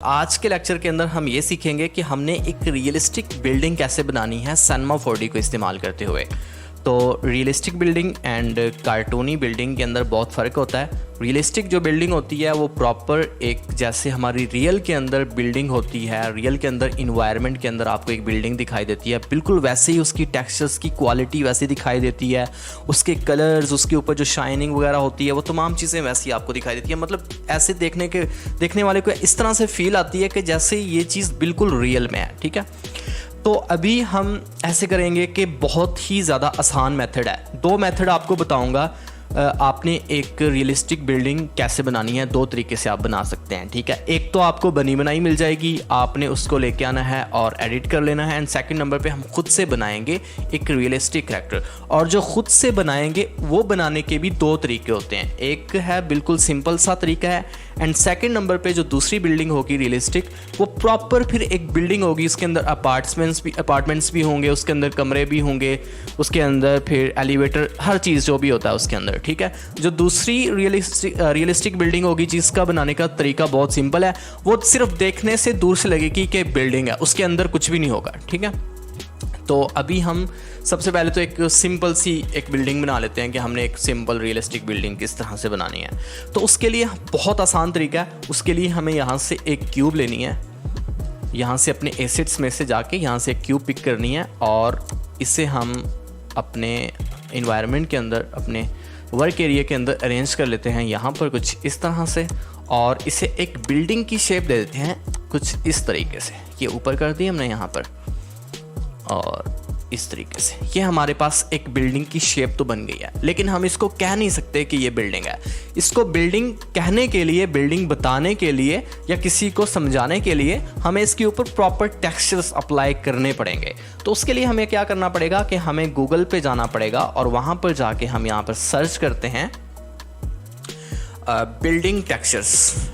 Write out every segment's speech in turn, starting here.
आज के लेक्चर के अंदर हम ये सीखेंगे कि हमने एक रियलिस्टिक बिल्डिंग कैसे बनानी है सैनमा 4D को इस्तेमाल करते हुए। तो रियलिस्टिक बिल्डिंग एंड कार्टूनी बिल्डिंग के अंदर बहुत फ़र्क होता है। रियलिस्टिक जो बिल्डिंग होती है वो प्रॉपर एक जैसे हमारी रियल के अंदर बिल्डिंग होती है, रियल के अंदर इन्वायरमेंट के अंदर आपको एक बिल्डिंग दिखाई देती है, बिल्कुल वैसे ही उसकी टेक्सचर्स की क्वालिटी वैसी दिखाई देती है, उसके कलर्स, उसके ऊपर जो शाइनिंग वगैरह होती है वो तमाम चीज़ें वैसी आपको दिखाई देती है। मतलब ऐसे देखने वाले को इस तरह से फील आती है कि जैसे ये चीज़ बिल्कुल रियल में है। ठीक है, तो अभी हम ऐसे करेंगे कि बहुत ही ज़्यादा आसान मेथड है। दो मेथड आपको बताऊंगा। आपने एक रियलिस्टिक बिल्डिंग कैसे बनानी है, दो तरीके से आप बना सकते हैं। ठीक है, एक तो आपको बनी बनाई मिल जाएगी, आपने उसको लेके आना है और एडिट कर लेना है। एंड सेकंड नंबर पे हम खुद से बनाएंगे एक रियलिस्टिक कैरेक्टर। और जो खुद से बनाएंगे वो बनाने के भी दो तरीके होते हैं। एक है बिल्कुल सिंपल सा तरीका है, एंड सेकंड नंबर पे जो दूसरी बिल्डिंग होगी रियलिस्टिक, वो प्रॉपर फिर एक बिल्डिंग होगी। उसके अंदर अपार्टमेंट्स भी होंगे, उसके अंदर कमरे भी होंगे, उसके अंदर फिर एलिवेटर, हर चीज़ जो भी होता है उसके अंदर। ठीक है, जो दूसरी रियलिस्टिक बिल्डिंग होगी जिसका बनाने का तरीका बहुत सिंपल है, वो सिर्फ देखने से दूर से लगेगी कि बिल्डिंग है, उसके अंदर कुछ भी नहीं होगा। ठीक है, तो अभी हम सबसे पहले तो एक सिंपल सी एक बिल्डिंग बना लेते हैं कि हमने एक सिंपल रियलिस्टिक बिल्डिंग किस तरह से बनानी है। तो उसके लिए बहुत आसान तरीका है। उसके लिए हमें यहाँ से एक क्यूब लेनी है, यहाँ से अपने एसेट्स में से जाके यहाँ से एक क्यूब पिक करनी है और इसे हम अपने इन्वायरमेंट के अंदर, अपने वर्क एरिया के अंदर अरेंज कर लेते हैं यहाँ पर कुछ इस तरह से, और इसे एक बिल्डिंग की शेप दे देते हैं कुछ इस तरीके से। ये ऊपर कर दिए हमने यहाँ पर, और इस तरीके से ये हमारे पास एक बिल्डिंग की शेप तो बन गई है। लेकिन हम इसको कह नहीं सकते कि ये बिल्डिंग है। इसको बिल्डिंग कहने के लिए, बिल्डिंग बताने के लिए या किसी को समझाने के लिए हमें इसके ऊपर प्रॉपर टेक्सचर्स अप्लाई करने पड़ेंगे। तो उसके लिए हमें क्या करना पड़ेगा कि हमें गूगल पे जाना पड़ेगा और वहाँ पर जाके हम यहाँ पर सर्च करते हैं बिल्डिंग टेक्सचर्स।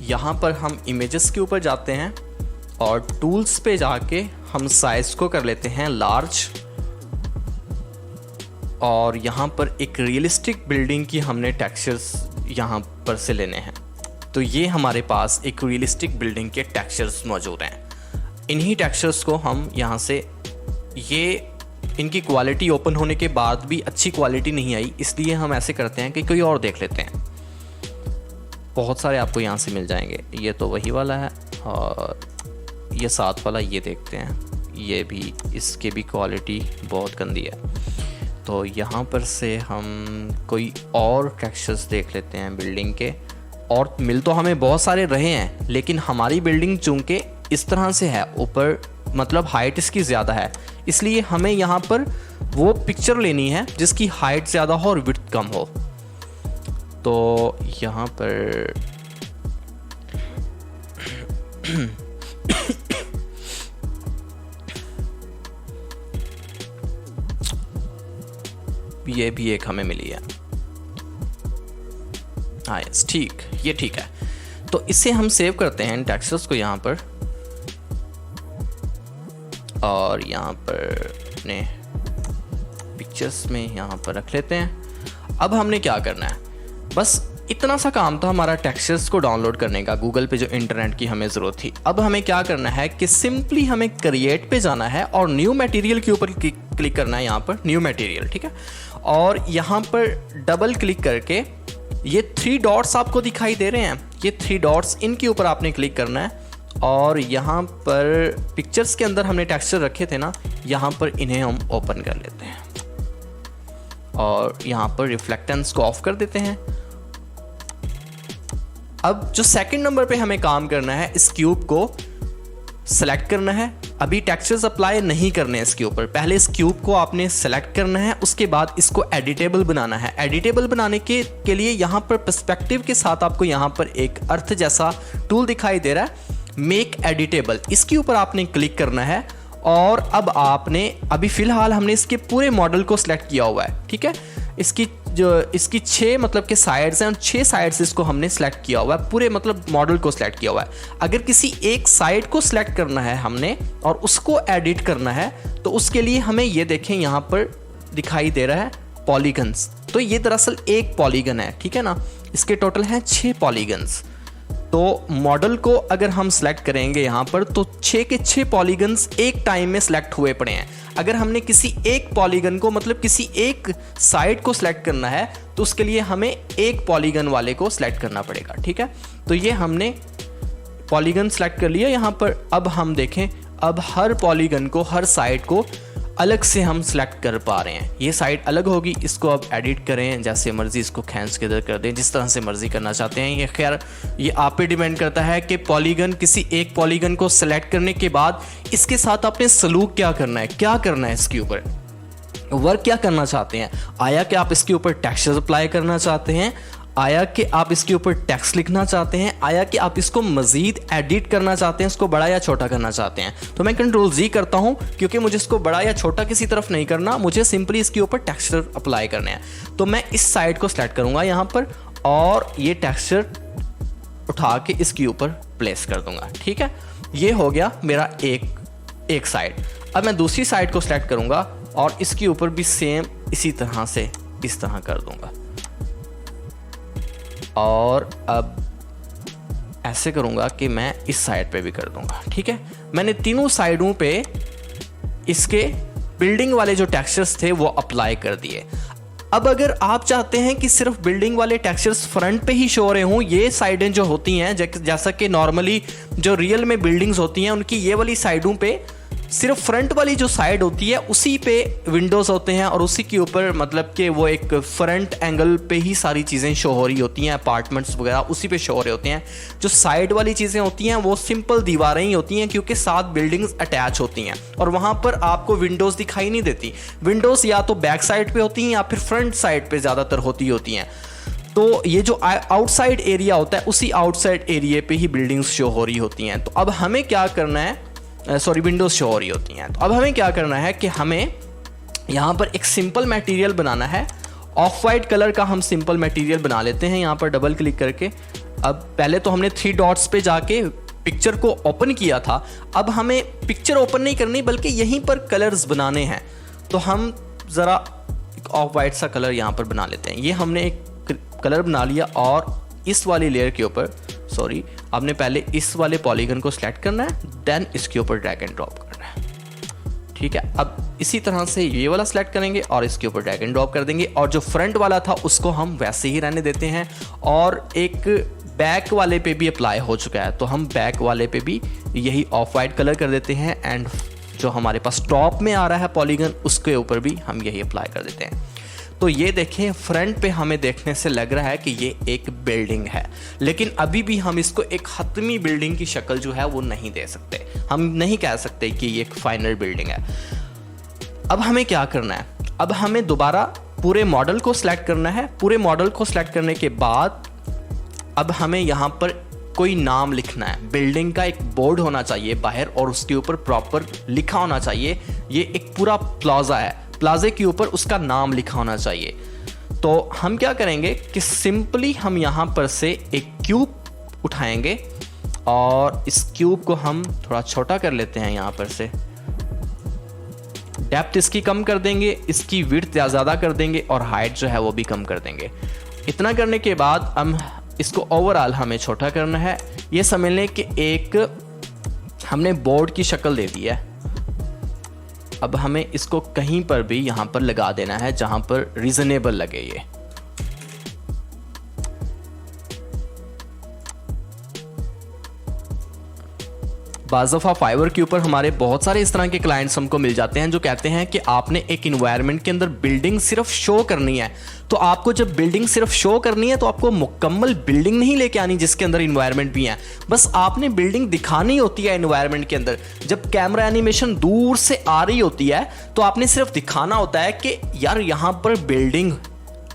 यहाँ पर हम इमेजेस के ऊपर जाते हैं और टूल्स पे जाके हम साइज को कर लेते हैं लार्ज, और यहाँ पर एक रियलिस्टिक बिल्डिंग की हमने टेक्सचर्स यहाँ पर से लेने हैं। तो ये हमारे पास एक रियलिस्टिक बिल्डिंग के टेक्सचर्स मौजूद हैं। इन्हीं टेक्सचर्स को हम यहाँ से, ये इनकी क्वालिटी ओपन होने के बाद भी अच्छी क्वालिटी नहीं आई, इसलिए हम ऐसे करते हैं कि कोई और देख लेते हैं। बहुत सारे आपको यहाँ से मिल जाएंगे। ये तो वही वाला है, और ये साथ वाला ये देखते हैं, ये भी, इसके भी क्वालिटी बहुत गंदी है। तो यहाँ पर से हम कोई और टेक्सचर्स देख लेते हैं बिल्डिंग के। और मिल तो हमें बहुत सारे रहे हैं, लेकिन हमारी बिल्डिंग चूँकि इस तरह से है, ऊपर मतलब हाइट इसकी ज़्यादा है, इसलिए हमें यहाँ पर वो पिक्चर लेनी है जिसकी हाइट ज़्यादा हो और विड्थ कम हो। तो यहाँ पर ये भी एक हमें मिली है। हाँ यस, ठीक, ये ठीक है। तो इसे हम सेव करते हैं टेक्सचर्स को यहाँ पर, और यहाँ पर अपने पिक्चर्स में यहाँ पर रख लेते हैं। अब हमने क्या करना है, बस इतना सा काम था हमारा टेक्सचर्स को डाउनलोड करने का गूगल पे, जो इंटरनेट की हमें ज़रूरत थी। अब हमें क्या करना है कि सिंपली हमें क्रिएट पे जाना है और न्यू मटेरियल के ऊपर क्लिक करना है, यहाँ पर न्यू मटेरियल। ठीक है, और यहाँ पर डबल क्लिक करके ये 3 डॉट्स आपको दिखाई दे रहे हैं, ये 3 डॉट्स, इनके ऊपर आपने क्लिक करना है। और यहाँ पर पिक्चर्स के अंदर हमने टेक्सचर रखे थे ना, यहाँ पर इन्हें हम ओपन कर लेते हैं और यहाँ पर रिफ्लेक्टेंस को ऑफ कर देते हैं। अब जो सेकंड नंबर पे हमें काम करना है, इस क्यूब को सेलेक्ट करना है। अभी टेक्सचर्स अप्लाई नहीं करने हैं इसके ऊपर, पहले इस क्यूब को आपने सेलेक्ट करना है, उसके बाद इसको एडिटेबल बनाना है। एडिटेबल बनाने के लिए यहाँ पर पर्सपेक्टिव के साथ आपको यहाँ पर एक अर्थ जैसा टूल दिखाई दे रहा है, मेक एडिटेबल, इसके ऊपर आपने क्लिक करना है। और अब आपने, अभी फिलहाल हमने इसके पूरे मॉडल को सिलेक्ट किया हुआ है। ठीक है, इसकी जो इसकी 6 मतलब के साइड्स हैं, उन 6 साइड्स इसको हमने सेलेक्ट किया हुआ है, पूरे मतलब मॉडल को सिलेक्ट किया हुआ है। अगर किसी एक साइड को सिलेक्ट करना है हमने और उसको एडिट करना है तो उसके लिए हमें ये देखें यहाँ पर दिखाई दे रहा है पॉलीगन्स। तो ये दरअसल एक पॉलीगन है, ठीक है ना। इसके टोटल हैं 6 पॉलीगन्स। तो मॉडल को अगर हम सेलेक्ट करेंगे यहाँ पर तो 6 के 6 पॉलीगन्स एक टाइम में सेलेक्ट हुए पड़े हैं। अगर हमने किसी एक पॉलीगन को मतलब किसी एक साइड को सिलेक्ट करना है तो उसके लिए हमें एक पॉलीगन वाले को सिलेक्ट करना पड़ेगा, ठीक है। तो ये हमने पॉलीगन सेलेक्ट कर लिया यहाँ पर। अब हम देखें, अब हर पॉलीगन को, हर साइड को अलग से हम सेलेक्ट कर पा रहे हैं। ये साइड अलग होगी, इसको अब एडिट करें जैसे मर्जी, इसको खींच के इधर कर दें, जिस तरह से मर्जी करना चाहते हैं। ये खैर ये आप पे डिपेंड करता है कि पॉलीगन, किसी एक पॉलीगन को सेलेक्ट करने के बाद इसके साथ आपने सलूक क्या करना है, क्या करना है, इसके ऊपर वर्क क्या करना चाहते हैं। आया कि आप इसके ऊपर टेक्सचर अप्लाई करना चाहते हैं, आया कि आप इसके ऊपर टेक्स्ट लिखना चाहते हैं, आया कि आप इसको मज़ीद एडिट करना चाहते हैं, इसको बड़ा या छोटा करना चाहते हैं। तो मैं कंट्रोल जी करता हूं क्योंकि मुझे इसको बड़ा या छोटा किसी तरफ नहीं करना, मुझे सिंपली इसके ऊपर टेक्सचर अप्लाई करने हैं। तो मैं इस साइड को सेलेक्ट करूंगा यहाँ पर और ये टेक्सचर उठा के इसके ऊपर प्लेस कर दूंगा, ठीक है। ये हो गया मेरा एक साइड। अब मैं दूसरी साइड को सेलेक्ट करूंगा और इसके ऊपर भी सेम इसी तरह से इस तरह कर दूंगा और अब ऐसे करूंगा कि मैं इस साइड पे भी कर दूंगा, ठीक है। मैंने तीनों साइडों पे इसके बिल्डिंग वाले जो टेक्सचर्स थे वो अप्लाई कर दिए। अब अगर आप चाहते हैं कि सिर्फ बिल्डिंग वाले टेक्सचर्स फ्रंट पे ही शो हो रहे हों, ये साइडें जो होती हैं जैसा कि नॉर्मली जो रियल में बिल्डिंग्स होती हैं उनकी ये वाली साइडों पे सिर्फ फ्रंट वाली जो साइड होती है उसी पे विंडोज़ होते हैं और उसी के ऊपर मतलब कि वो एक फ्रंट एंगल पे ही सारी चीज़ें शो हो रही होती हैं, अपार्टमेंट्स वगैरह उसी पे शो हो रहे होते हैं। जो साइड वाली चीज़ें होती हैं वो सिंपल दीवारें ही होती हैं क्योंकि 7 बिल्डिंग्स अटैच होती हैं और वहाँ पर आपको विंडोज़ दिखाई नहीं देती। विंडोज़ या तो बैक साइड पर होती हैं या फिर फ्रंट साइड पर ज़्यादातर होती हैं। तो ये जो आउटसाइड एरिया होता है उसी आउटसाइड एरिया पे ही बिल्डिंग्स शो हो रही होती हैं। तो अब हमें क्या करना है, विंडोज शो हो रही होती हैं। तो अब हमें क्या करना है कि हमें यहाँ पर एक सिंपल मटेरियल बनाना है। ऑफ वाइट कलर का हम सिंपल मटेरियल बना लेते हैं यहाँ पर डबल क्लिक करके। अब पहले तो हमने 3 डॉट्स पे जाके पिक्चर को ओपन किया था, अब हमें पिक्चर ओपन नहीं करनी बल्कि यहीं पर कलर्स बनाने हैं। तो हम ज़रा एक ऑफ वाइट सा कलर यहाँ पर बना लेते हैं। ये हमने एक कलर बना लिया और इस वाली लेयर के ऊपर आपने पहले इस वाले पॉलीगन को सिलेक्ट करना है, देन इसके ऊपर ड्रैग एंड ड्रॉप करना है, ठीक है। अब इसी तरह से ये वाला सिलेक्ट करेंगे और इसके ऊपर ड्रैग एंड ड्रॉप कर देंगे और जो फ्रंट वाला था उसको हम वैसे ही रहने देते हैं। और एक बैक वाले पे भी अप्लाई हो चुका है तो हम बैक वाले पे भी यही ऑफ वाइट कलर कर देते हैं एंड जो हमारे पास टॉप में आ रहा है पॉलीगन उसके ऊपर भी हम यही अप्लाई कर देते हैं। तो ये देखें, फ्रंट पे हमें देखने से लग रहा है कि ये एक बिल्डिंग है, लेकिन अभी भी हम इसको एक हतमी बिल्डिंग की शक्ल जो है वो नहीं दे सकते। हम नहीं कह सकते कि ये एक फाइनल बिल्डिंग है। अब हमें क्या करना है, अब हमें दोबारा पूरे मॉडल को सिलेक्ट करना है। पूरे मॉडल को सिलेक्ट करने के बाद अब हमें यहाँ पर कोई नाम लिखना है। बिल्डिंग का एक बोर्ड होना चाहिए बाहर और उसके ऊपर प्रॉपर लिखा होना चाहिए। ये एक पूरा प्लाजा है, प्लाजे के ऊपर उसका नाम लिखा होना चाहिए। तो हम क्या करेंगे कि सिंपली हम यहाँ पर से एक क्यूब उठाएंगे और इस क्यूब को हम थोड़ा छोटा कर लेते हैं। यहाँ पर से डेप्थ इसकी कम कर देंगे, इसकी विड्थ ज़्यादा कर देंगे और हाइट जो है वो भी कम कर देंगे। इतना करने के बाद हम इसको ओवरऑल हमें छोटा करना है। ये समझ लें कि एक हमने बोर्ड की शक्ल दे दी है। अब हमें इसको कहीं पर भी यहाँ पर लगा देना है जहाँ पर रीजनेबल लगे। ये बाज़ दफ़ा फाइवर के ऊपर हमारे बहुत सारे इस तरह के क्लाइंट्स हमको मिल जाते हैं जो कहते हैं कि आपने एक इन्वायरमेंट के अंदर बिल्डिंग सिर्फ शो करनी है। तो आपको जब बिल्डिंग सिर्फ शो करनी है तो आपको मुकम्मल बिल्डिंग नहीं लेके आनी जिसके अंदर इन्वायरमेंट भी है, बस आपने बिल्डिंग दिखानी होती है इन्वायरमेंट के अंदर। जब कैमरा एनिमेशन दूर से आ रही होती है तो आपने सिर्फ दिखाना होता है कि यार यहाँ पर बिल्डिंग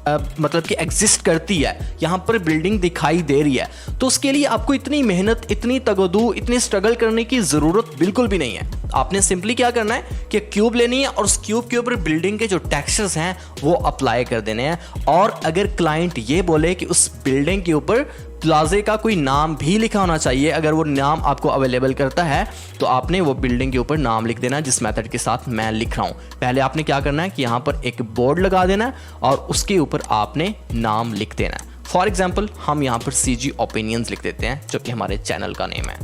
मतलब कि एग्जिस्ट करती है, यहाँ पर बिल्डिंग दिखाई दे रही है, तो उसके लिए आपको इतनी मेहनत, इतनी तगदू, इतनी स्ट्रगल करने की ज़रूरत बिल्कुल भी नहीं है। आपने सिंपली क्या करना है कि क्यूब लेनी है और उस क्यूब के ऊपर बिल्डिंग के जो टेक्सचर्स हैं वो अप्लाई कर देने हैं। और अगर क्लाइंट ये बोले कि उस बिल्डिंग के ऊपर प्लाजे का कोई नाम भी लिखा होना चाहिए, अगर वो नाम आपको अवेलेबल करता है तो आपने वो बिल्डिंग के ऊपर नाम लिख देना, जिस मेथड के साथ मैं लिख रहा हूँ। पहले आपने क्या करना है कि यहाँ पर एक बोर्ड लगा देना है और उसके ऊपर आपने नाम लिख देना है। फॉर एग्जाम्पल हम यहाँ पर CG ओपिनियंस लिख देते हैं, जो कि हमारे चैनल का नेम है।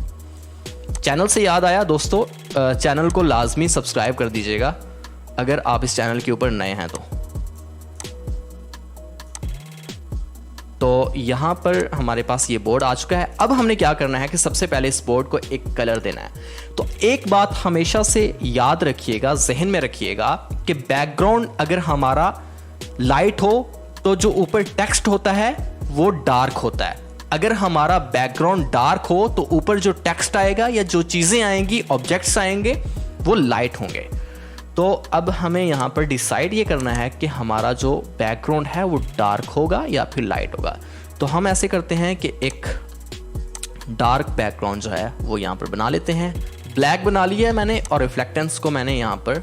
चैनल से याद आया दोस्तों, चैनल को लाजमी सब्सक्राइब कर दीजिएगा अगर आप इस चैनल के ऊपर नए हैं तो यहाँ पर हमारे पास ये बोर्ड आ चुका है। अब हमने क्या करना है कि सबसे पहले इस बोर्ड को एक कलर देना है। तो एक बात हमेशा से याद रखिएगा, जहन में रखिएगा कि बैकग्राउंड अगर हमारा लाइट हो तो जो ऊपर टेक्स्ट होता है वो डार्क होता है। अगर हमारा बैकग्राउंड डार्क हो तो ऊपर जो टेक्स्ट आएगा या जो चीज़ें आएंगी, ऑब्जेक्ट्स आएंगे, वो लाइट होंगे। तो अब हमें यहाँ पर डिसाइड ये करना है कि हमारा जो बैकग्राउंड है वो डार्क होगा या फिर लाइट होगा। तो हम ऐसे करते हैं कि एक डार्क बैकग्राउंड जो है वो यहाँ पर बना लेते हैं। ब्लैक बना लिया है मैंने और रिफ्लेक्टेंस को मैंने यहाँ पर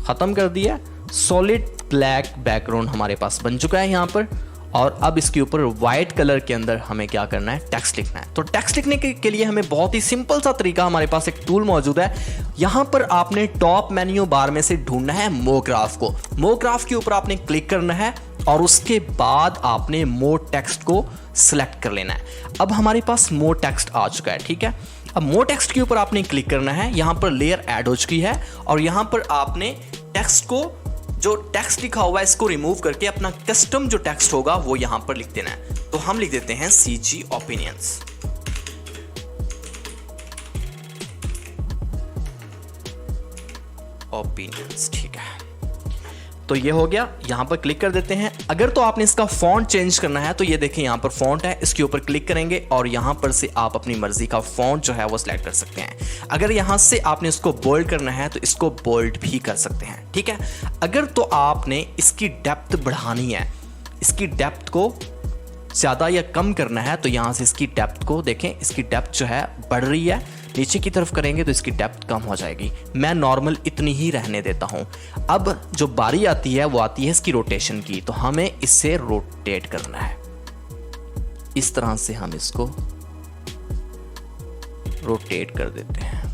ख़त्म कर दिया। सॉलिड ब्लैक बैकग्राउंड हमारे पास बन चुका है यहाँ पर। और अब इसके ऊपर वाइट कलर के अंदर हमें क्या करना है, टेक्स्ट लिखना है। तो टेक्स्ट लिखने के लिए हमें बहुत ही सिंपल सा तरीका, हमारे पास एक टूल मौजूद है। यहाँ पर आपने टॉप मेन्यू बार में से ढूंढना है मोग्राफ को। मोग्राफ के ऊपर आपने क्लिक करना है और उसके बाद आपने मोर टेक्स्ट को सिलेक्ट कर लेना है। अब हमारे पास मोर टेक्स्ट आ चुका है, ठीक है। अब मोर टेक्स्ट के ऊपर आपने क्लिक करना है, यहाँ पर लेयर ऐड हो चुकी है और यहाँ पर आपने टेक्स्ट को, जो टेक्स्ट लिखा हुआ है इसको रिमूव करके अपना कस्टम जो टेक्स्ट होगा वो यहां पर लिख देना है। तो हम लिख देते हैं CG ओपिनियंस। ओपिनियंस, ठीक है। तो ये हो गया, यहां पर क्लिक कर देते हैं। अगर तो आपने इसका फॉन्ट चेंज करना है तो ये देखें यहां पर फॉन्ट है, इसके ऊपर क्लिक करेंगे और यहां पर से आप अपनी मर्जी का फॉन्ट जो है वो सिलेक्ट कर सकते हैं। अगर यहां से आपने इसको बोल्ड करना है तो इसको बोल्ड भी कर सकते हैं, ठीक है। अगर तो आपने इसकी डेप्थ बढ़ानी है, इसकी डेप्थ को ज़्यादा या कम करना है तो यहाँ से इसकी डेप्थ को देखें, इसकी डेप्थ जो है बढ़ रही है, नीचे की तरफ करेंगे तो इसकी डेप्थ कम हो जाएगी। मैं नॉर्मल इतनी ही रहने देता हूँ। अब जो बारी आती है वो आती है इसकी रोटेशन की, तो हमें इससे रोटेट करना है। इस तरह से हम इसको रोटेट कर देते हैं।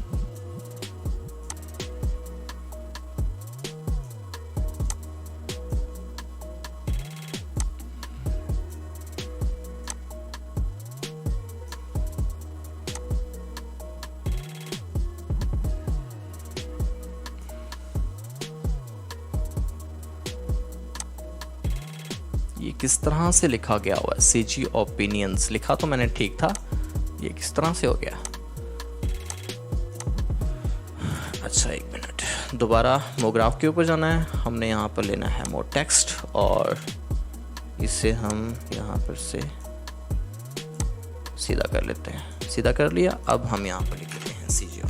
ये किस तरह से लिखा गया हुआ है, CG ओपिनियंस लिखा तो मैंने ठीक था, ये किस तरह से हो गया। अच्छा एक मिनट, दोबारा मोग्राफ के ऊपर जाना है। हमने यहाँ पर लेना है मोर टेक्स्ट और इसे हम यहाँ पर से सीधा कर लेते हैं। सीधा कर लिया। अब हम यहाँ पर लिख लेते हैं CG।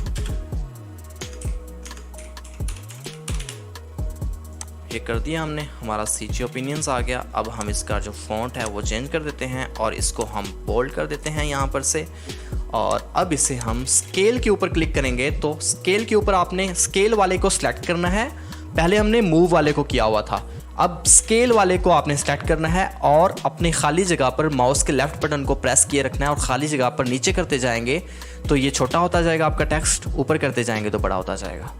ये कर दिया हमने, हमारा CG ओपिनियंस आ गया। अब हम इसका जो फॉन्ट है वो चेंज कर देते हैं और इसको हम बोल्ड कर देते हैं यहाँ पर से। और अब इसे हम स्केल के ऊपर क्लिक करेंगे तो स्केल के ऊपर आपने स्केल वाले को सिलेक्ट करना है। पहले हमने मूव वाले को किया हुआ था, अब स्केल वाले को आपने सिलेक्ट करना है और अपने खाली जगह पर माउस के लेफ्ट बटन को प्रेस किए रखना है और खाली जगह पर नीचे करते जाएंगे तो ये छोटा होता जाएगा आपका टेक्स्ट, ऊपर करते जाएंगे तो बड़ा होता जाएगा।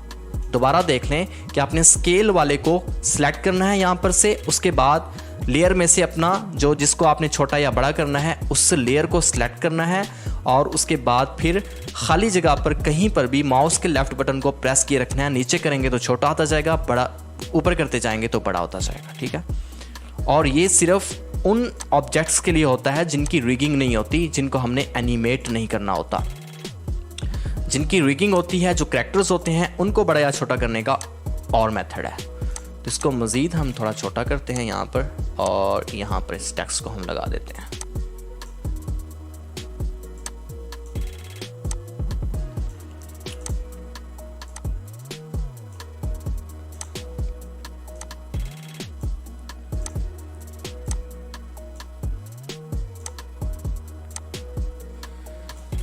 दोबारा देख लें कि आपने स्केल वाले को सिलेक्ट करना है यहाँ पर से, उसके बाद लेयर में से अपना जो जिसको आपने छोटा या बड़ा करना है उस लेयर को सिलेक्ट करना है और उसके बाद फिर खाली जगह पर कहीं पर भी माउस के लेफ्ट बटन को प्रेस किए रखना है। नीचे करेंगे तो छोटा होता जाएगा, बड़ा ऊपर करते जाएंगे तो बड़ा होता जाएगा, ठीक है। और ये सिर्फ उन ऑब्जेक्ट्स के लिए होता है जिनकी रिगिंग नहीं होती, जिनको हमने एनिमेट नहीं करना होता। जिनकी रिगिंग होती है, जो कैरेक्टर्स होते हैं, उनको बड़ा या छोटा करने का और मेथड है। तो इसको मज़ीद हम थोड़ा छोटा करते हैं यहाँ पर और यहाँ पर इस टेक्स्ट को हम लगा देते हैं।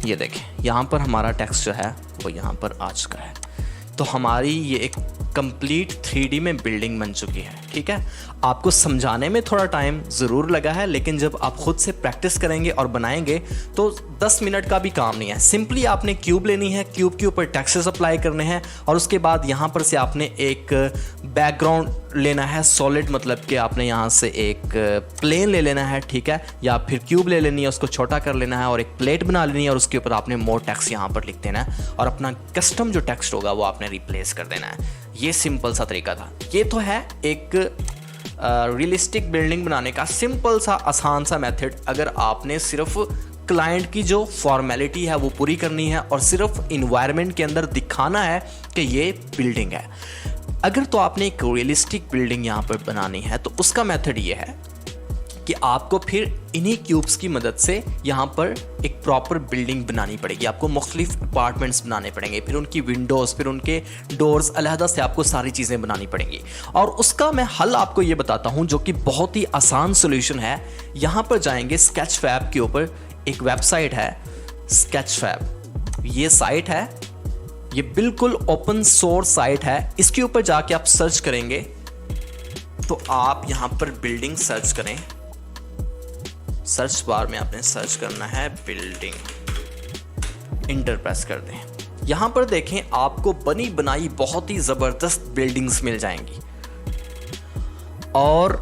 ये देखें यहाँ पर हमारा टेक्स्ट जो है वो यहाँ पर आ चुका है। तो हमारी ये एक कंप्लीट 3D में बिल्डिंग बन चुकी है। ठीक है, आपको समझाने में थोड़ा टाइम ज़रूर लगा है, लेकिन जब आप खुद से प्रैक्टिस करेंगे और बनाएंगे तो 10 मिनट का भी काम नहीं है। सिंपली आपने क्यूब लेनी है, क्यूब के ऊपर टेक्सचर्स अप्लाई करने हैं और उसके बाद यहाँ पर से आपने एक बैकग्राउंड लेना है सॉलिड, मतलब कि आपने यहाँ से एक प्लेन ले लेना है। ठीक है, या फिर क्यूब ले लेनी है, उसको छोटा कर लेना है और एक प्लेट बना लेनी है और उसके ऊपर आपने मोर टेक्स्ट यहाँ पर लिख देना है और अपना कस्टम जो टेक्स्ट होगा वो आपने रिप्लेस कर देना है। ये सिंपल सा तरीका था। ये तो है एक रियलिस्टिक बिल्डिंग बनाने का सिंपल सा आसान सा मेथड। अगर आपने सिर्फ क्लाइंट की जो फॉर्मेलिटी है वो पूरी करनी है और सिर्फ इन्वायरमेंट के अंदर दिखाना है कि ये बिल्डिंग है। अगर तो आपने एक रियलिस्टिक बिल्डिंग यहाँ पर बनानी है तो उसका मेथड ये है कि आपको फिर इन्हीं क्यूब्स की मदद से यहाँ पर एक प्रॉपर बिल्डिंग बनानी पड़ेगी। आपको मुख्तलिफ अपार्टमेंट्स बनाने पड़ेंगे, फिर उनकी विंडोज़, फिर उनके डोर्स अलहदा से आपको सारी चीज़ें बनानी पड़ेंगी। और उसका मैं हल आपको ये बताता हूँ जो कि बहुत ही आसान सोल्यूशन है। यहाँ पर जाएंगे स्केचफैब के ऊपर, एक वेबसाइट है स्केचफैब, ये साइट है, ये बिल्कुल ओपन सोर्स साइट है। इसके ऊपर जाके आप सर्च करेंगे तो आप यहाँ पर बिल्डिंग सर्च करें, सर्च बार में आपने सर्च करना है बिल्डिंग, इंटर प्रेस कर दें। यहां पर देखें आपको बनी बनाई बहुत ही ज़बरदस्त बिल्डिंग्स मिल जाएंगी। और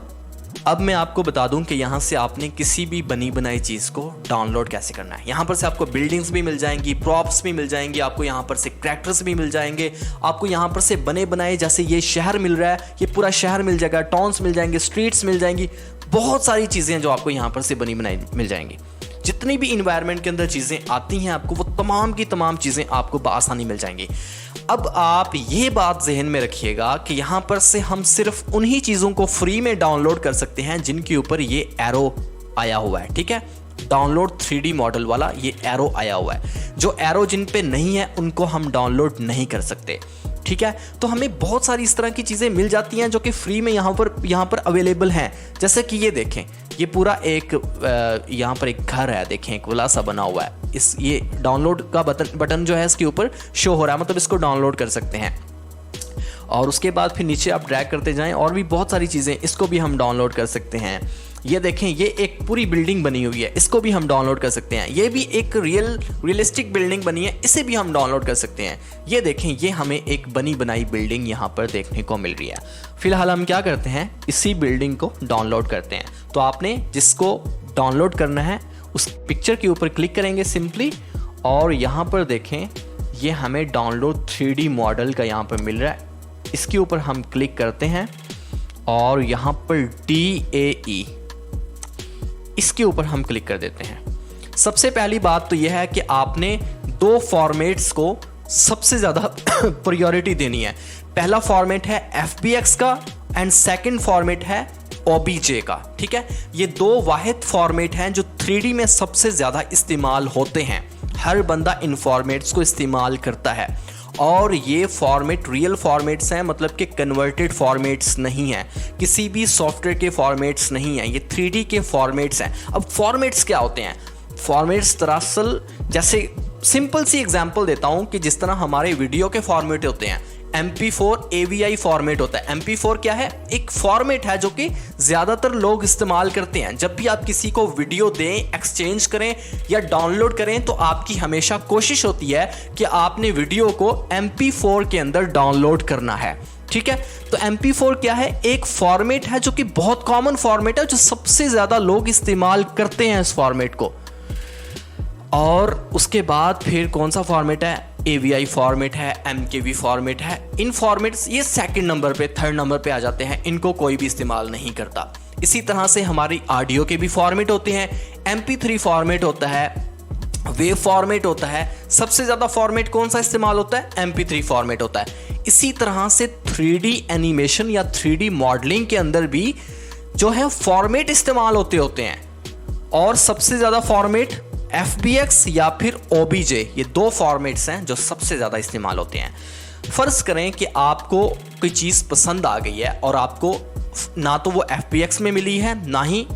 अब मैं आपको बता दूं कि यहां से आपने किसी भी बनी बनाई चीज़ को डाउनलोड कैसे करना है। यहां पर से आपको बिल्डिंग्स भी मिल जाएंगी, प्रॉप्स भी मिल जाएंगी, आपको यहां पर से कैरेक्टर्स भी मिल जाएंगे, आपको यहां पर से बने बनाए जैसे ये शहर मिल रहा है, ये पूरा शहर मिल जाएगा, टाउन्स मिल जाएंगे, स्ट्रीट्स मिल जाएंगी, बहुत सारी चीज़ें जो आपको यहाँ पर से बनी बनाई मिल जाएंगी। जितनी भी इन्वायरमेंट के अंदर चीज़ें आती हैं आपको, वो तमाम की तमाम चीज़ें आपको बआसानी मिल जाएंगी। अब आप ये बात जहन में रखिएगा कि यहाँ पर से हम सिर्फ उन्हीं चीज़ों को फ्री में डाउनलोड कर सकते हैं जिनके ऊपर ये एरो आया हुआ है। ठीक है, डाउनलोड 3D मॉडल वाला ये एरो आया हुआ है। जो एरो जिन पे नहीं है उनको हम डाउनलोड नहीं कर सकते। ठीक है, तो हमें बहुत सारी इस तरह की चीज़ें मिल जाती हैं जो कि फ्री में यहाँ पर अवेलेबल हैं। जैसे कि ये देखें, ये पूरा एक यहाँ पर एक घर है, देखें एक विला सा बना हुआ है। ये डाउनलोड का बटन जो है इसके ऊपर शो हो रहा है, मतलब इसको डाउनलोड कर सकते हैं। और उसके बाद फिर नीचे आप ड्रैग करते जाएं और भी बहुत सारी चीज़ें, इसको भी हम डाउनलोड कर सकते हैं। ये देखें, ये एक पूरी बिल्डिंग बनी हुई है, इसको भी हम डाउनलोड कर सकते हैं। ये भी एक रियलिस्टिक बिल्डिंग बनी है, इसे भी हम डाउनलोड कर सकते हैं। ये देखें, ये हमें एक बनी बनाई बिल्डिंग यहाँ पर देखने को मिल रही है। फिलहाल हम क्या करते हैं, इसी बिल्डिंग को डाउनलोड करते हैं। तो आपने जिसको डाउनलोड करना है उस पिक्चर के ऊपर क्लिक करेंगे सिंपली, और यहाँ पर देखें ये हमें डाउनलोड 3D मॉडल का यहाँ पर मिल रहा है। इसके ऊपर हम क्लिक करते हैं और यहाँ पर DAE इसके ऊपर हम क्लिक कर देते हैं। सबसे पहली बात तो यह है कि आपने दो फॉर्मेट्स को सबसे ज़्यादा प्रायोरिटी देनी है। पहला फॉर्मेट है FBX का एंड सेकंड फॉर्मेट है OBJ का। ठीक है, ये दो वाहिद फॉर्मेट हैं जो 3D में सबसे ज़्यादा इस्तेमाल होते हैं। हर बंदा इन फॉर्मेट्स को इस्तेमाल करता है और ये फॉर्मेट रियल फॉर्मेट्स हैं, मतलब कि कन्वर्टेड फॉर्मेट्स नहीं हैं, किसी भी सॉफ्टवेयर के फॉर्मेट्स नहीं हैं, ये 3D के फॉर्मेट्स हैं। अब फॉर्मेट्स क्या होते हैं? फॉर्मेट्स दरअसल, जैसे सिंपल सी एग्जांपल देता हूं कि जिस तरह हमारे वीडियो के फॉर्मेट होते हैं, MP4 AVI फॉर्मेट होता है। MP4 क्या है? एक फॉर्मेट है जो कि ज़्यादातर लोग इस्तेमाल करते हैं। जब भी आप किसी को वीडियो दें, एक्सचेंज करें या डाउनलोड करें, तो आपकी हमेशा कोशिश होती है कि आपने वीडियो को MP4 के अंदर डाउनलोड करना है। ठीक है, तो MP4 क्या है? एक फॉर्मेट है जो कि बहुत कॉमन फॉर्मेट है, जो सबसे ज़्यादा लोग इस्तेमाल करते हैं इस फॉर्मेट को। और उसके बाद फिर कौन सा फॉर्मेट है? AVI फॉर्मेट है, MKV फॉर्मेट है। इन फॉर्मेट्स ये सेकंड नंबर पे, थर्ड नंबर पे आ जाते हैं, इनको कोई भी इस्तेमाल नहीं करता। इसी तरह से हमारी ऑडियो के भी फॉर्मेट होते हैं। MP3 फॉर्मेट होता है, वेव फॉर्मेट होता है। सबसे ज़्यादा फॉर्मेट कौन सा इस्तेमाल होता है? MP3 फॉर्मेट होता है। इसी तरह से 3D एनिमेशन या 3D मॉडलिंग के अंदर भी जो है फॉर्मेट इस्तेमाल होते हैं। और सबसे ज़्यादा फॉर्मेट FBX या फिर OBJ, ये दो फॉर्मेट्स हैं जो सबसे ज़्यादा इस्तेमाल होते हैं। फ़र्ज़ करें कि आपको कोई चीज़ पसंद आ गई है और आपको ना तो वो FBX में मिली है ना ही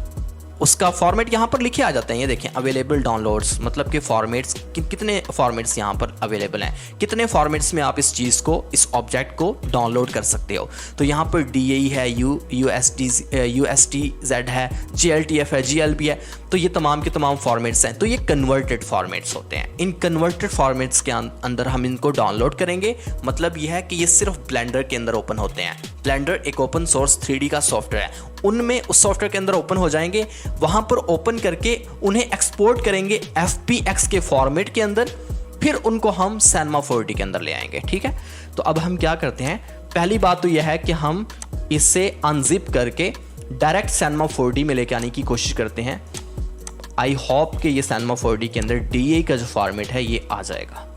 उसका फॉर्मेट यहाँ पर लिखे आ जाते हैं। ये देखें अवेलेबल डाउनलोड्स, मतलब कि फॉर्मेट्स कितने फॉर्मेट्स यहाँ पर अवेलेबल हैं, कितने फॉर्मेट्स में आप इस चीज़ को, इस ऑब्जेक्ट को डाउनलोड कर सकते हो। तो यहाँ पर DAE है, USTZ है, GLTF है, GLB है। तो ये तमाम के तमाम फॉर्मेट्स हैं। तो ये कन्वर्टेड फॉर्मेट्स होते हैं। इन कन्वर्टेड फॉर्मेट्स के अंदर हम इनको डाउनलोड करेंगे। मतलब ये है कि ये सिर्फ ब्लेंडर के अंदर ओपन होते हैं। ब्लेंडर एक ओपन सोर्स 3D का सॉफ्टवेयर है, उनमें उस सॉफ्टवेयर के अंदर ओपन हो जाएंगे। वहां पर ओपन करके उन्हें एक्सपोर्ट करेंगे FBX के फॉर्मेट के अंदर, फिर उनको हम Cinema 4D के अंदर ले आएंगे। ठीक है, तो अब हम क्या करते हैं, पहली बात तो यह है कि हम इसे अनजिप करके डायरेक्ट Cinema 4D में लेके आने की कोशिश करते हैं। आई होप कि ये Cinema 4D के अंदर DAE का जो फॉर्मेट है ये आ जाएगा।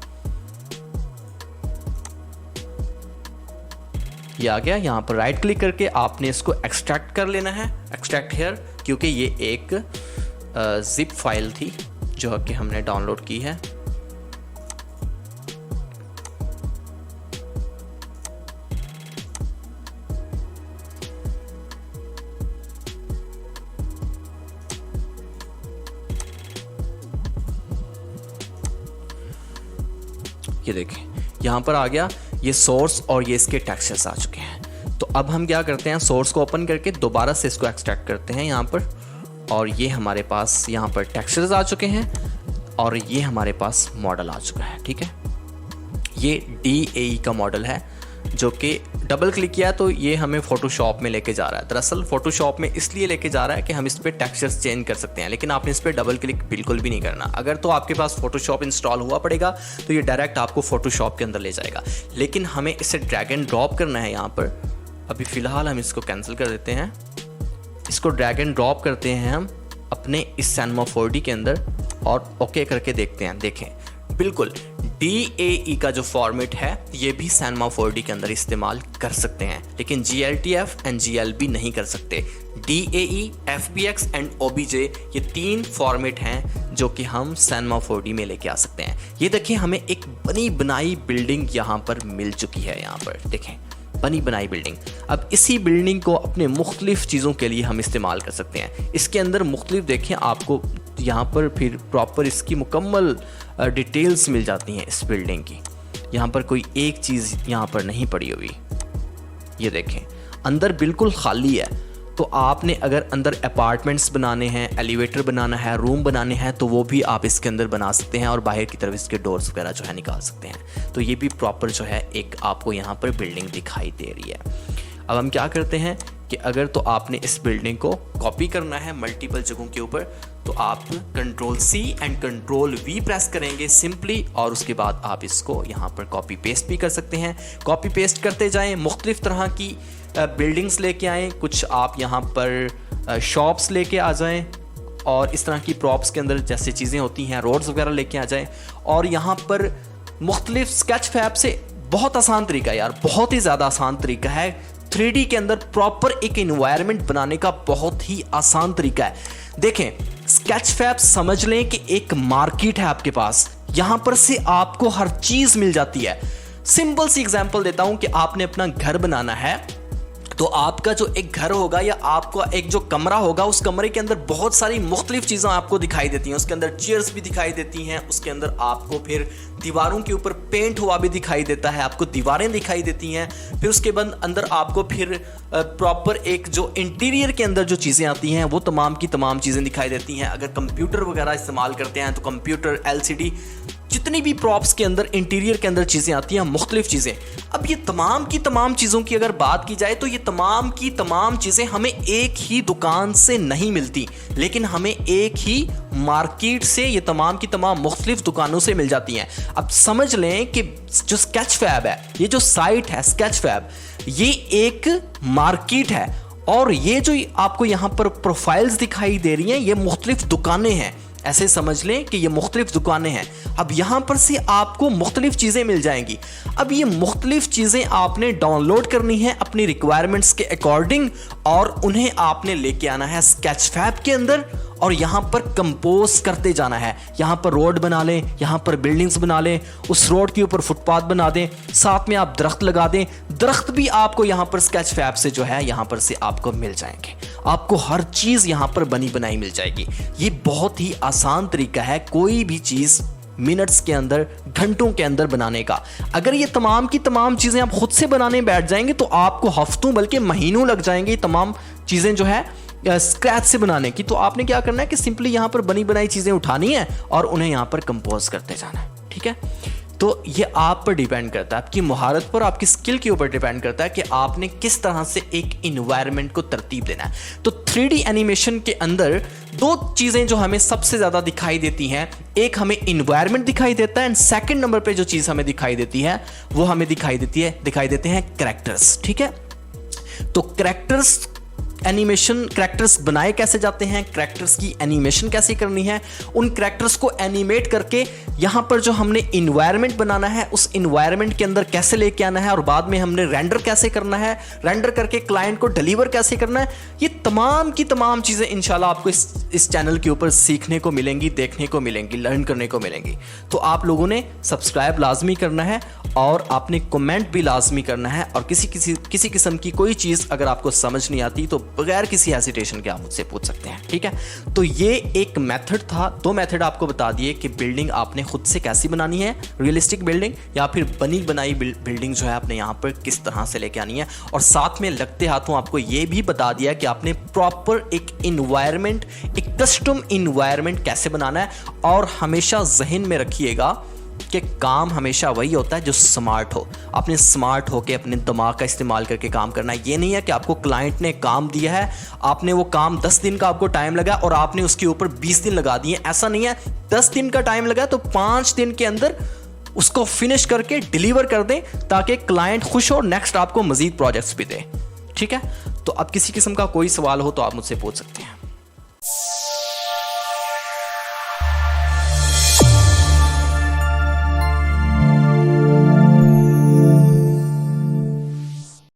ये आ गया। यहाँ पर राइट क्लिक करके आपने इसको एक्सट्रैक्ट कर लेना है, एक्सट्रैक्ट हियर, क्योंकि ये एक जिप फाइल थी जो कि हमने डाउनलोड की है। ये देखें यहाँ पर आ गया ये सोर्स और ये इसके टेक्सचर्स आ चुके हैं। तो अब हम क्या करते हैं, सोर्स को ओपन करके दोबारा से इसको एक्सट्रैक्ट करते हैं यहाँ पर, और ये हमारे पास यहाँ पर टेक्सचर्स आ चुके हैं और ये हमारे पास मॉडल आ चुका है। ठीक है, ये DAE का मॉडल है जो कि डबल क्लिक किया तो ये हमें फोटोशॉप में लेके जा रहा है। दरअसल फोटोशॉप में इसलिए लेके जा रहा है कि हम इस पर टेक्सचर्स चेंज कर सकते हैं, लेकिन आपने इस पर डबल क्लिक बिल्कुल भी नहीं करना। अगर तो आपके पास फोटोशॉप इंस्टॉल हुआ पड़ेगा तो ये डायरेक्ट आपको फोटोशॉप के अंदर ले जाएगा, लेकिन हमें इसे ड्रैग एंड ड्रॉप करना है यहाँ पर। अभी फ़िलहाल हम इसको कैंसिल कर देते हैं। इसको ड्रैग एंड ड्रॉप करते हैं हम अपने इस Cinema 4D के अंदर और ओके करके देखते हैं। देखें बिल्कुल DAE का जो फॉर्मेट है ये भी Cinema 4D के अंदर इस्तेमाल कर सकते हैं, लेकिन GLTF एंड GLB नहीं कर सकते। DAE, FBX एंड OBJ ये 3 फॉर्मेट हैं जो कि हम Cinema 4D में लेके आ सकते हैं। ये देखिए हमें एक बनी बनाई बिल्डिंग यहाँ पर मिल चुकी है। यहाँ पर देखें बनी बनाई बिल्डिंग। अब इसी बिल्डिंग को अपने मुख्तलिफ चीज़ों के लिए हम इस्तेमाल कर सकते हैं। इसके अंदर मुख्तलिफ देखें आपको यहाँ पर फिर प्रॉपर इसकी मुकम्मल डिटेल्स मिल जाती हैं इस बिल्डिंग की। यहाँ पर कोई एक चीज़ यहाँ पर नहीं पड़ी हुई। ये देखें अंदर बिल्कुल खाली है। तो आपने अगर अंदर अपार्टमेंट्स बनाने हैं, एलिवेटर बनाना है, रूम बनाने हैं, तो वो भी आप इसके अंदर बना सकते हैं और बाहर की तरफ इसके डोर्स वगैरह जो है निकाल सकते हैं। तो ये भी प्रॉपर जो है एक आपको यहाँ पर बिल्डिंग दिखाई दे रही है। अब हम क्या करते हैं कि अगर तो आपने इस बिल्डिंग को कॉपी करना है मल्टीपल जगहों के ऊपर, तो आप Ctrl+C एंड Ctrl+V प्रेस करेंगे सिंपली, और उसके बाद आप इसको यहाँ पर कॉपी पेस्ट भी कर सकते हैं। कॉपी पेस्ट करते जाएं, मुख्तलिफ तरह की बिल्डिंग्स लेके आएँ, कुछ आप यहाँ पर शॉप्स लेके आ जाएं, और इस तरह की प्रॉप्स के अंदर जैसे चीज़ें होती हैं रोड्स वगैरह लेके आ जाएं, और यहाँ पर मुख्तलिफ स्केच फैब से बहुत आसान तरीका है यार, बहुत ही ज़्यादा आसान तरीका है। 3D के अंदर प्रॉपर एक इन्वायरमेंट बनाने का बहुत ही आसान तरीका है। देखें स्केच फैब समझ लें कि एक मार्केट है आपके पास, यहाँ पर से आपको हर चीज़ मिल जाती है। सिंपल सी एग्जांपल देता हूँ कि आपने अपना घर बनाना है, तो आपका जो एक घर होगा या आपका एक जो कमरा होगा, उस कमरे के अंदर बहुत सारी मुख्तलिफ चीज़ें आपको दिखाई देती हैं। उसके अंदर चेयर्स भी दिखाई देती हैं, उसके अंदर आपको फिर दीवारों के ऊपर पेंट हुआ भी दिखाई देता है, आपको दीवारें दिखाई देती हैं। फिर उसके बाद अंदर आपको फिर प्रॉपर एक जो इंटीरियर के अंदर जो चीज़ें आती हैं वो तमाम की तमाम चीज़ें दिखाई देती हैं। अगर कंप्यूटर वगैरह इस्तेमाल करते हैं तो कंप्यूटर, LCD, जितनी भी प्रॉप्स के अंदर इंटीरियर के अंदर चीज़ें आती हैं, मुख्तलिफ चीज़ें। अब ये तमाम की तमाम चीज़ों की अगर बात की जाए तो ये तमाम की तमाम चीज़ें हमें एक ही दुकान से नहीं मिलती, लेकिन हमें एक ही मार्केट से ये तमाम की तमाम मुख्तलिफ दुकानों से मिल जाती हैं। अब समझ लें कि जो स्केच फैब है, ये जो साइट है स्केच फैब, ये एक मार्केट है, और ये जो आपको यहाँ पर प्रोफाइल्स दिखाई दे रही हैं ये मुख्तलिफ दुकानें हैं। ऐसे समझ लें कि ये मुख्तलिफ दुकानें हैं। अब यहाँ पर से आपको मुख्तलिफ चीज़ें मिल जाएंगी। अब ये मुख्तलिफ चीज़ें आपने डाउनलोड करनी है अपनी रिक्वायरमेंट्स के अकॉर्डिंग, और उन्हें आपने लेके आना है स्केच फैब के अंदर, और यहाँ पर कंपोज करते जाना है। यहाँ पर रोड बना लें, यहाँ पर बिल्डिंग्स बना लें, उस रोड के ऊपर फुटपाथ बना दें, साथ में आप दरख्त लगा दें। दरख्त भी आपको यहाँ पर स्केच फैब से जो है यहाँ पर से आपको मिल जाएंगे। आपको हर चीज़ यहाँ पर बनी बनाई मिल जाएगी। ये बहुत ही आसान तरीका है कोई भी चीज़ मिनट्स के अंदर, घंटों के अंदर बनाने का। अगर ये तमाम की तमाम चीज़ें आप खुद से बनाने बैठ जाएंगे तो आपको हफ्तों बल्कि महीनों लग जाएंगे तमाम चीज़ें जो है स्क्रैच से बनाने की। तो आपने क्या करना है कि सिंपली यहाँ पर बनी बनाई चीज़ें उठानी है और उन्हें यहाँ पर कंपोज करते जाना है। ठीक है, तो ये आप पर डिपेंड करता है, आपकी महारत पर, आपकी स्किल के ऊपर डिपेंड करता है कि आपने किस तरह से एक इन्वायरमेंट को तरतीब देना है। तो 3D एनिमेशन के अंदर दो चीज़ें जो हमें सबसे ज़्यादा दिखाई देती हैं, एक हमें इन्वायरमेंट दिखाई देता है एंड सेकंड नंबर पे जो चीज़ हमें दिखाई देती है वो हमें दिखाई देते हैं कैरेक्टर्स। ठीक है, तो कैरेक्टर्स एनिमेशन, कैरेक्टर्स बनाए कैसे जाते हैं, कैरेक्टर्स की एनिमेशन कैसे करनी है, उन कैरेक्टर्स को एनिमेट करके यहाँ पर जो हमने इन्वायरमेंट बनाना है उस इन्वायरमेंट के अंदर कैसे लेके आना है और बाद में हमने रेंडर कैसे करना है, रेंडर करके क्लाइंट को डिलीवर कैसे करना है, ये तमाम की तमाम चीज़ें इंशाल्लाह आपको इस चैनल के ऊपर सीखने को मिलेंगी, देखने को मिलेंगी, लर्न करने को मिलेंगी। तो आप लोगों ने सब्सक्राइब लाजमी करना है और आपने कमेंट भी लाजमी करना है। और किसी किस्म की कोई चीज़ अगर आपको समझ नहीं आती तो बगैर किसी हेसिटेशन के आप मुझसे पूछ सकते हैं। ठीक है, तो ये एक मेथड था, दो मेथड आपको बता दिए कि बिल्डिंग आपने खुद से कैसी बनानी है, रियलिस्टिक बिल्डिंग, या फिर बनी बनाई बिल्डिंग जो है आपने यहाँ पर किस तरह से लेके आनी है। और साथ में लगते हाथों आपको ये भी बता दिया कि आपने प्रॉपर एक इन्वायरमेंट, एक कस्टम इन्वायरमेंट कैसे बनाना है। और हमेशा जहन में रखिएगा कि काम हमेशा वही होता है जो स्मार्ट हो। आपने स्मार्ट होकर अपने दिमाग का इस्तेमाल करके काम करना है। ये नहीं है कि आपको क्लाइंट ने काम दिया है, आपने वो काम 10 दिन का आपको टाइम लगा और आपने उसके ऊपर 20 दिन लगा दिए। ऐसा नहीं है, 10 दिन का टाइम लगा तो 5 दिन के अंदर उसको फिनिश करके डिलीवर कर दें ताकि क्लाइंट खुश हो और नेक्स्ट आपको मजीद प्रोजेक्ट्स भी दे। ठीक है, तो अब किसी किस्म का कोई सवाल हो तो आप मुझसे पूछ सकते हैं।